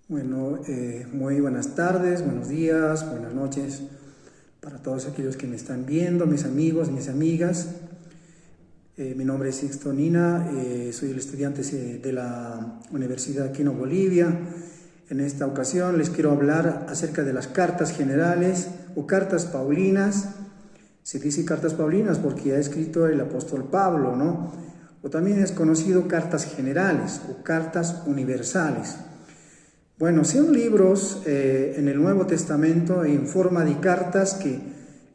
Bueno, muy buenas tardes, buenos días, buenas noches para todos aquellos que me están viendo, mis amigos, mis amigas. Mi nombre es Sixto Nina, soy el estudiante de la Universidad Quino Bolivia. En esta ocasión les quiero hablar acerca de las cartas generales o cartas paulinas. Se dice cartas paulinas porque ha escrito el apóstol Pablo, ¿no? O también es conocido cartas generales o cartas universales. Bueno, son libros en el Nuevo Testamento en forma de cartas que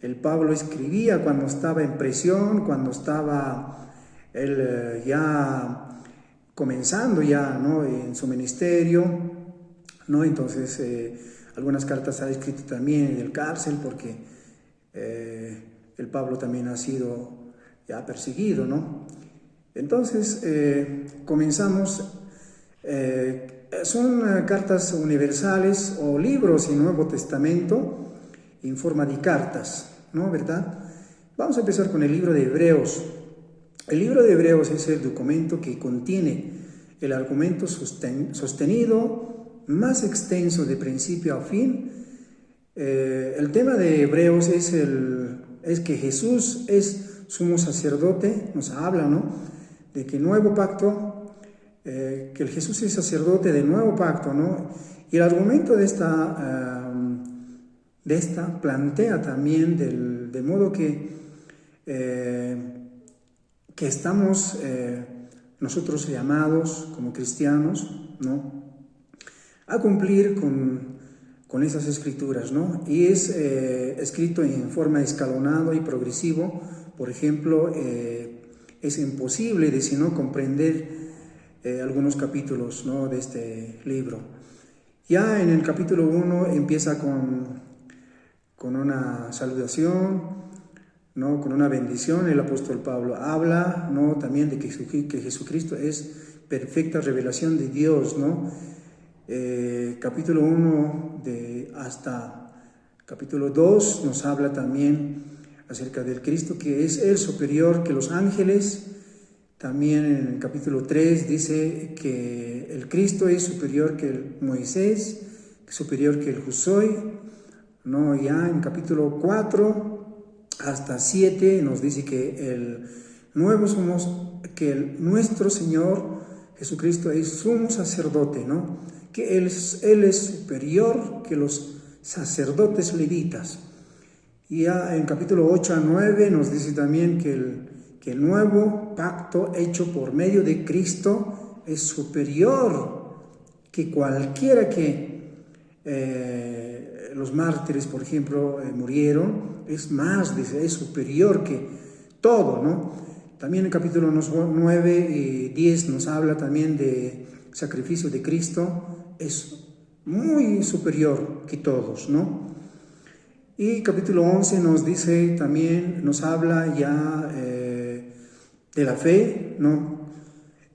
el Pablo escribía cuando estaba en prisión, cuando estaba él ya comenzando ya, ¿no?, en su ministerio, ¿no? Entonces, algunas cartas ha escrito también en el cárcel porque el Pablo también ha sido ya perseguido, ¿no? Entonces, comenzamos. Son cartas universales o libros en Nuevo Testamento en forma de cartas, ¿no? ¿Verdad? Vamos a empezar con el libro de Hebreos. El libro de Hebreos es el documento que contiene el argumento sostenido más extenso de principio a fin. El tema de Hebreos es que Jesús es sumo sacerdote, nos habla, ¿no?, de que nuevo pacto, que el Jesús es sacerdote del nuevo pacto, ¿no? Y el argumento de esta plantea también de modo que estamos nosotros llamados como cristianos, ¿no?, a cumplir con esas escrituras, ¿no? Y es escrito en forma escalonada y progresivo. Por ejemplo, es imposible de si no comprender algunos capítulos, ¿no?, de este libro. Ya en el capítulo 1 empieza con una saludación, ¿no?, con una bendición. El apóstol Pablo habla, ¿no?, también de que Jesucristo es perfecta revelación de Dios, ¿no? Capítulo 1 hasta capítulo 2 nos habla también acerca del Cristo, que es el superior que los ángeles. También en el capítulo 3 dice que el Cristo es superior que el Moisés, superior que el Josué, ¿no? Ya en capítulo 4 hasta 7 nos dice que nuestro Señor Jesucristo es sumo sacerdote, ¿no?, que Él es superior que los sacerdotes levitas. Y ya en capítulo 8 a 9 nos dice también que el nuevo pacto hecho por medio de Cristo es superior que cualquiera que los mártires, por ejemplo, murieron. Es más, dice, es superior que todo, ¿no? También en capítulo 9 y 10 nos habla también de sacrificio de Cristo. Es muy superior que todos, ¿no? Y capítulo 11 nos dice también, nos habla ya de la fe, ¿no?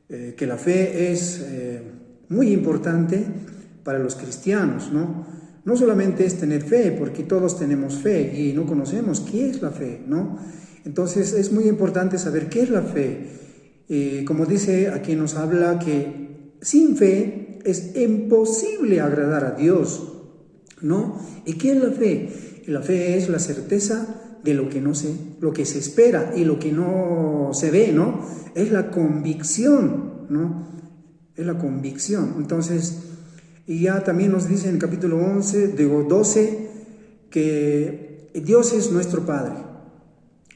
Que la fe es muy importante para los cristianos, ¿no? No solamente es tener fe, porque todos tenemos fe y no conocemos qué es la fe, ¿no? Entonces es muy importante saber qué es la fe. Como dice aquí, nos habla que sin fe es imposible agradar a Dios, ¿no? ¿Y qué es la fe? La fe es la certeza de lo que se espera y lo que no se ve, ¿no? Es la convicción, ¿no? Es la convicción. Entonces, y ya también nos dice en el capítulo 12 que Dios es nuestro Padre.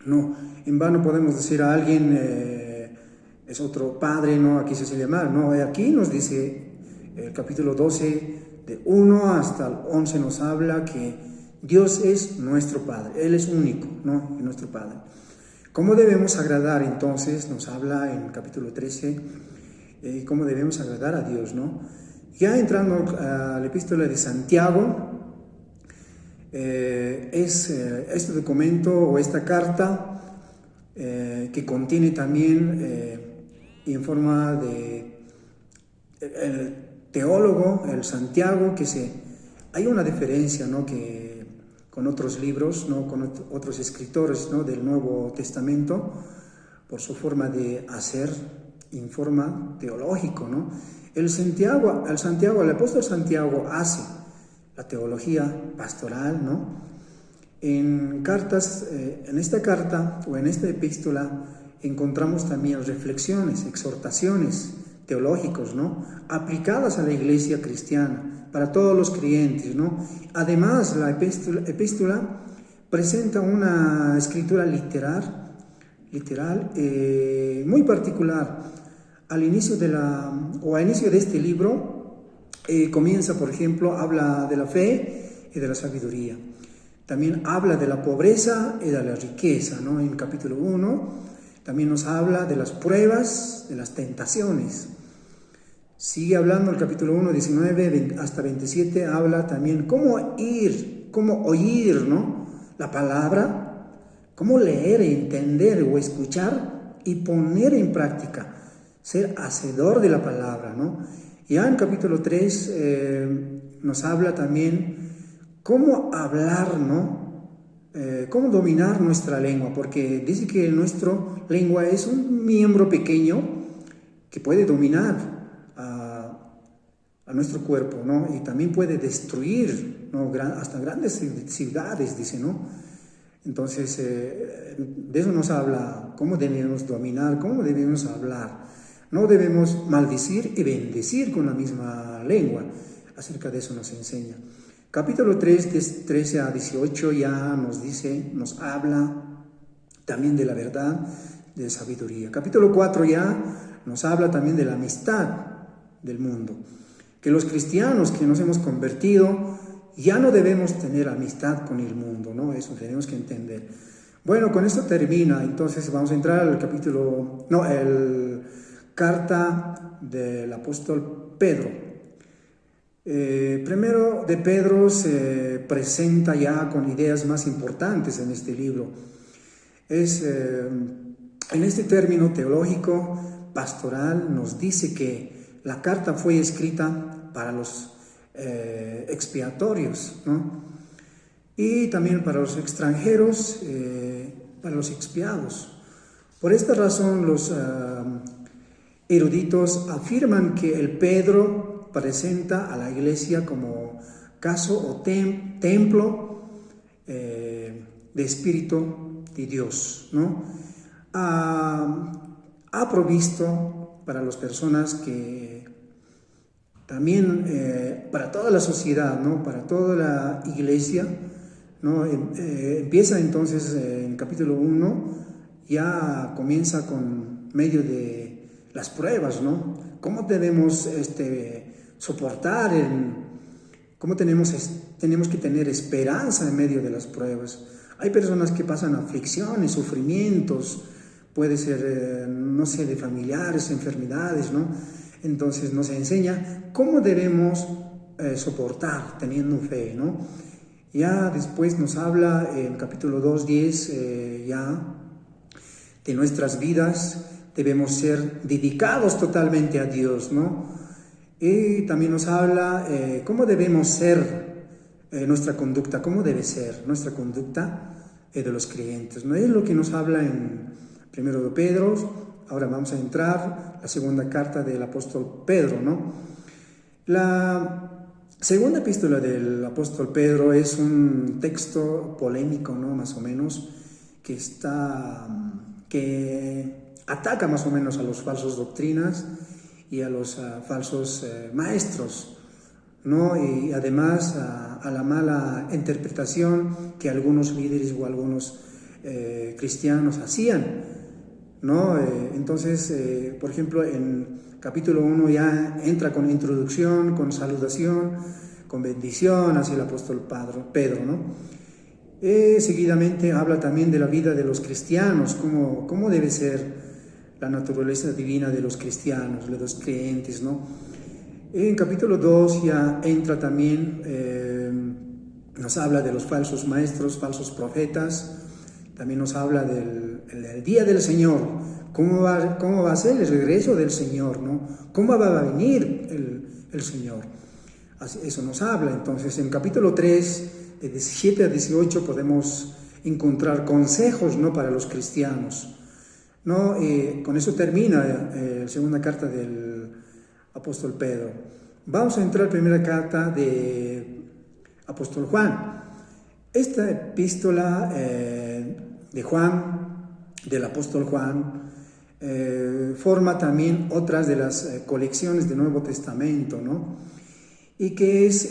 No, en vano podemos decir a alguien es otro Padre, ¿no? Aquí se suele llamar, ¿no? Aquí nos dice el capítulo 12, de 1 hasta el 11 nos habla que Dios es nuestro Padre, Él es único, ¿no?, nuestro Padre. ¿Cómo debemos agradar entonces? Nos habla en el capítulo 13, cómo debemos agradar a Dios, ¿no? Ya entrando a la epístola de Santiago, este documento o esta carta que contiene también en forma de el teólogo, el Santiago, hay una diferencia, ¿no?, que con otros libros, ¿no?, con otros escritores, ¿no?, del Nuevo Testamento, por su forma de hacer en forma teológico, ¿no? El apóstol Santiago hace la teología pastoral, ¿no? En esta carta o en esta epístola encontramos también reflexiones, exhortaciones teológicas, ¿no? Aplicadas a la iglesia cristiana, para todos los creyentes, ¿no? Además, la epístola presenta una escritura literal, muy particular. Al inicio de este libro comienza, por ejemplo, habla de la fe y de la sabiduría. También habla de la pobreza y de la riqueza, ¿no? En capítulo 1 también nos habla de las pruebas, de las tentaciones. Sigue hablando el capítulo 1, 19 hasta 27, habla también cómo oír, ¿no? La palabra, cómo leer, entender o escuchar y poner en práctica, ser hacedor de la palabra, ¿no? Ya en capítulo 3 nos habla también cómo hablar, ¿no? Cómo dominar nuestra lengua, porque dice que nuestra lengua es un miembro pequeño que puede dominar a nuestro cuerpo, ¿no? Y también puede destruir, ¿no? Hasta grandes ciudades, dice, ¿no? Entonces, de eso nos habla, cómo debemos dominar, cómo debemos hablar. No debemos maldecir y bendecir con la misma lengua. Acerca de eso nos enseña. Capítulo 3, de 13 a 18 ya nos habla también de la verdad, de sabiduría. Capítulo 4 ya nos habla también de la amistad del mundo. Que los cristianos que nos hemos convertido ya no debemos tener amistad con el mundo, ¿no? Eso tenemos que entender. Bueno, con esto termina. Entonces vamos a entrar al carta del apóstol Pedro. Primero de Pedro se presenta ya con ideas más importantes en este libro. En este término teológico pastoral nos dice que la carta fue escrita para los expiatorios, ¿no? Y también para los extranjeros, para los expiados. Por esta razón los eruditos afirman que el Pedro presenta a la iglesia como caso o templo de Espíritu de Dios, ¿no? Ha provisto para las personas que también para toda la sociedad, ¿no? Para toda la iglesia, ¿no? Empieza entonces en capítulo 1, ya comienza con medio de las pruebas, ¿no? ¿Cómo debemos soportar, cómo tenemos que tener esperanza en medio de las pruebas? Hay personas que pasan aflicciones, sufrimientos, puede ser, no sé, de familiares, enfermedades, ¿no? Entonces nos enseña cómo debemos soportar teniendo fe, ¿no? Ya después nos habla en capítulo 2:10 ya de nuestras vidas, debemos ser dedicados totalmente a Dios, ¿no? Y también nos habla cómo debemos ser nuestra conducta, cómo debe ser nuestra conducta de los creyentes, ¿no? Es lo que nos habla en primero de Pedro. Ahora vamos a entrar a la segunda carta del apóstol Pedro, ¿no? La segunda epístola del apóstol Pedro es un texto polémico, ¿no? Más o menos, que ataca más o menos a los falsos doctrinas y a los falsos maestros, ¿no? Y además a la mala interpretación que algunos líderes o algunos cristianos hacían, ¿no? Entonces, por ejemplo, en capítulo 1 ya entra con introducción, con saludación, con bendición hacia el apóstol Pedro, ¿no? Seguidamente habla también de la vida de los cristianos, cómo debe ser la naturaleza divina de los cristianos, de los creyentes, ¿no? En capítulo 2 ya entra también, nos habla de los falsos maestros, falsos profetas. También nos habla del día del Señor, cómo va a ser el regreso del Señor, ¿no? Cómo va a venir el Señor. Eso nos habla. Entonces, en capítulo 3, de 17 a 18, podemos encontrar consejos, ¿no? Para los cristianos, ¿no? Con eso termina la segunda carta del apóstol Pedro. Vamos a entrar a la primera carta de apóstol Juan. Esta epístola de Juan, del apóstol Juan, forma también otras de las colecciones del Nuevo Testamento, ¿no? Y que es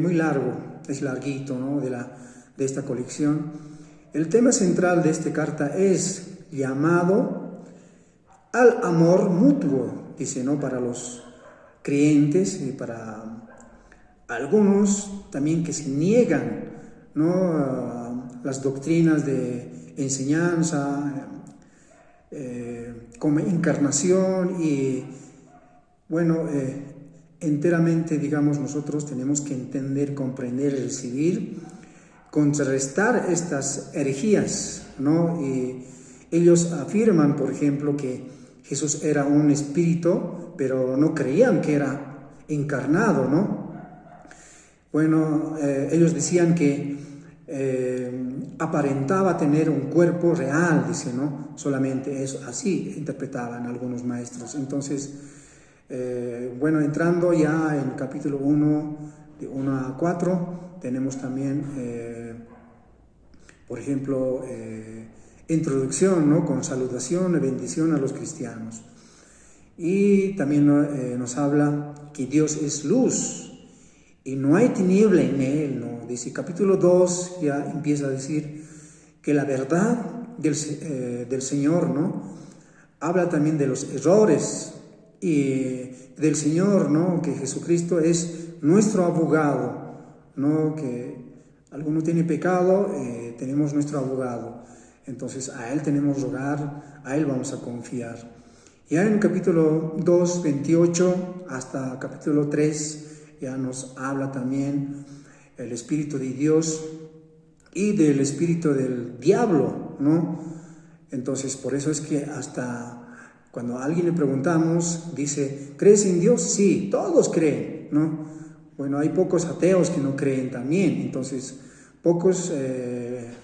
muy largo, es larguito, ¿no? de esta colección. El tema central de esta carta es llamado al amor mutuo, dice, ¿no? Para los creyentes y para algunos también que se niegan, ¿no? Las doctrinas de enseñanza, como encarnación y, bueno, enteramente, digamos, nosotros tenemos que entender, comprender, recibir, contrarrestar estas herejías, ¿no? Y ellos afirman, por ejemplo, que Jesús era un espíritu, pero no creían que era encarnado, ¿no? Bueno, ellos decían que aparentaba tener un cuerpo real, dice, ¿no? Solamente eso, así interpretaban algunos maestros. Entonces, bueno, entrando ya en capítulo 1, de 1 a 4, tenemos también, por ejemplo, introducción, ¿no? Con salutación y bendición a los cristianos. Y también nos habla que Dios es luz y no hay tiniebla en él, ¿no? Dice capítulo 2, ya empieza a decir que la verdad del Señor, ¿no? Habla también de los errores y del Señor, ¿no? Que Jesucristo es nuestro abogado, ¿no? Que alguno tiene pecado, tenemos nuestro abogado. Entonces a Él tenemos rogar, a Él vamos a confiar. Ya en capítulo 2, 28 hasta capítulo 3, ya nos habla también el Espíritu de Dios y del espíritu del diablo, ¿no? Entonces, por eso es que hasta cuando a alguien le preguntamos, dice, ¿crees en Dios? Sí, todos creen, ¿no? Bueno, hay pocos ateos que no creen también, entonces pocos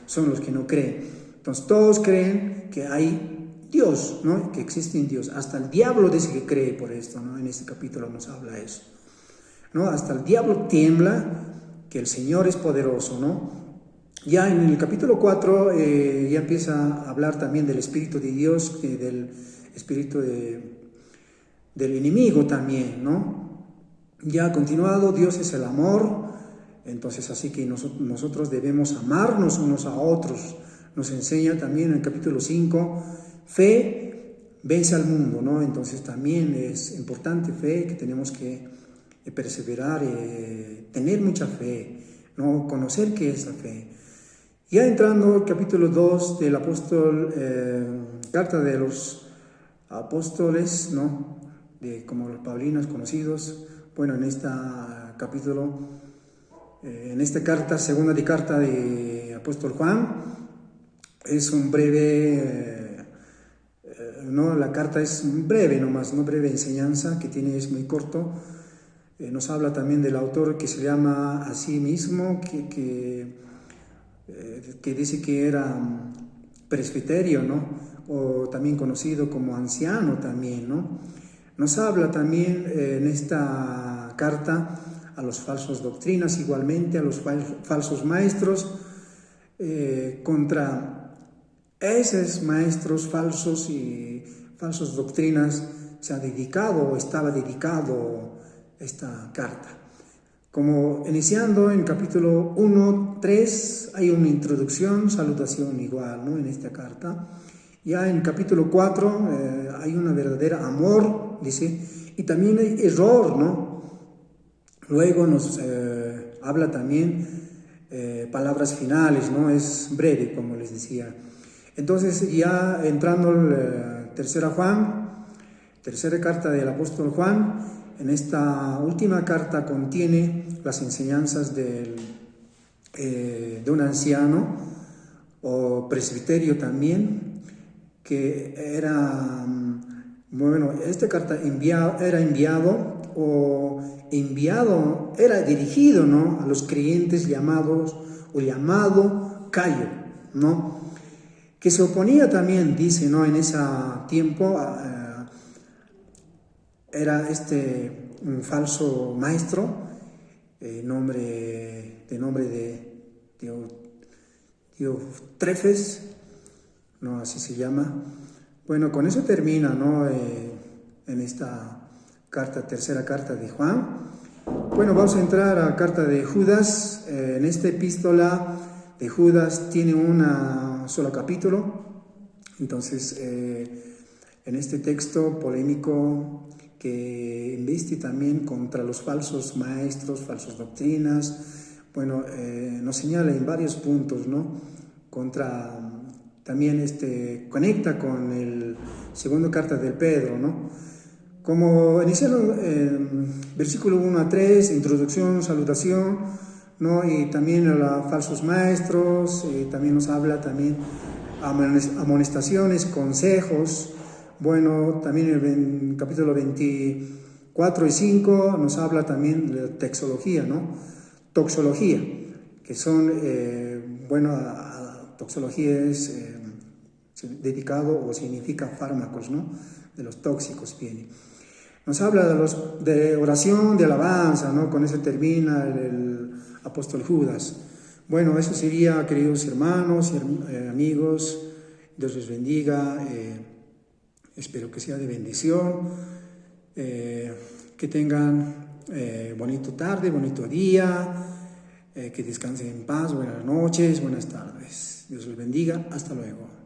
son los que no creen. Entonces, todos creen que hay Dios, ¿no? Que existe en Dios. Hasta el diablo dice que cree por esto, ¿no? En este capítulo nos habla eso, ¿no? Hasta el diablo tiembla que el Señor es poderoso, ¿no? Ya en el capítulo 4 ya empieza a hablar también del Espíritu de Dios, del Espíritu del enemigo también, ¿no? Ya continuado, Dios es el amor, entonces así que nosotros debemos amarnos unos a otros. Nos enseña también en el capítulo 5, fe vence al mundo, ¿no? Entonces también es importante fe, que tenemos que perseverar, tener mucha fe, ¿no? Conocer qué es la fe. Ya entrando al capítulo 2 del apóstol, carta de los apóstoles, ¿no? Como los paulinos conocidos, bueno, en este capítulo, en esta carta, segunda de carta de apóstol Juan, es un breve, no, la carta es breve nomás, no breve enseñanza que tiene, es muy corto. Nos habla también del autor que se llama a sí mismo, que dice que era presbiterio, ¿no? O también conocido como anciano también, ¿no? Nos habla también en esta carta a los falsos doctrinas, igualmente a los falsos maestros, contra esos maestros falsos y falsas doctrinas se ha dedicado o estaba dedicado esta carta. Como iniciando en capítulo 1, 3, hay una introducción, salutación igual, ¿no? En esta carta. Ya en capítulo 4 hay una verdadera amor, dice, y también hay error, ¿no? Luego nos habla también palabras finales, ¿no? Es breve, como les decía. Entonces, ya entrando en tercera carta del apóstol Juan, en esta última carta contiene las enseñanzas de un anciano o presbiterio también, que era, bueno, esta carta era dirigido, ¿no? A los creyentes llamados o llamado Cayo, ¿no? Que se oponía también, dice, ¿no? En ese tiempo era un falso maestro, de nombre de Diotrefes, ¿no? Así se llama. Bueno, con eso termina, ¿no? En esta tercera carta de Juan. Bueno, vamos a entrar a la carta de Judas. En esta epístola de Judas tiene un solo capítulo. Entonces, en este texto polémico que embiste también contra los falsos maestros, falsas doctrinas, bueno, nos señala en varios puntos, ¿no? También conecta con el segundo carta de Pedro, ¿no? Como iniciaron versículo 1 a 3, introducción, salutación, ¿no? Y también a los falsos maestros, también nos habla también amonestaciones, consejos. Bueno, también en el capítulo 24 y 5 nos habla también de toxología, ¿no? Toxología, que son, toxología es dedicado o significa fármacos, ¿no? De los tóxicos viene. Nos habla de oración, de alabanza, ¿no? Con eso termina el apóstol Judas. Bueno, eso sería, queridos hermanos y amigos, Dios les bendiga, espero que sea de bendición, que tengan bonito tarde, bonito día, que descansen en paz, buenas noches, buenas tardes. Dios les bendiga, hasta luego.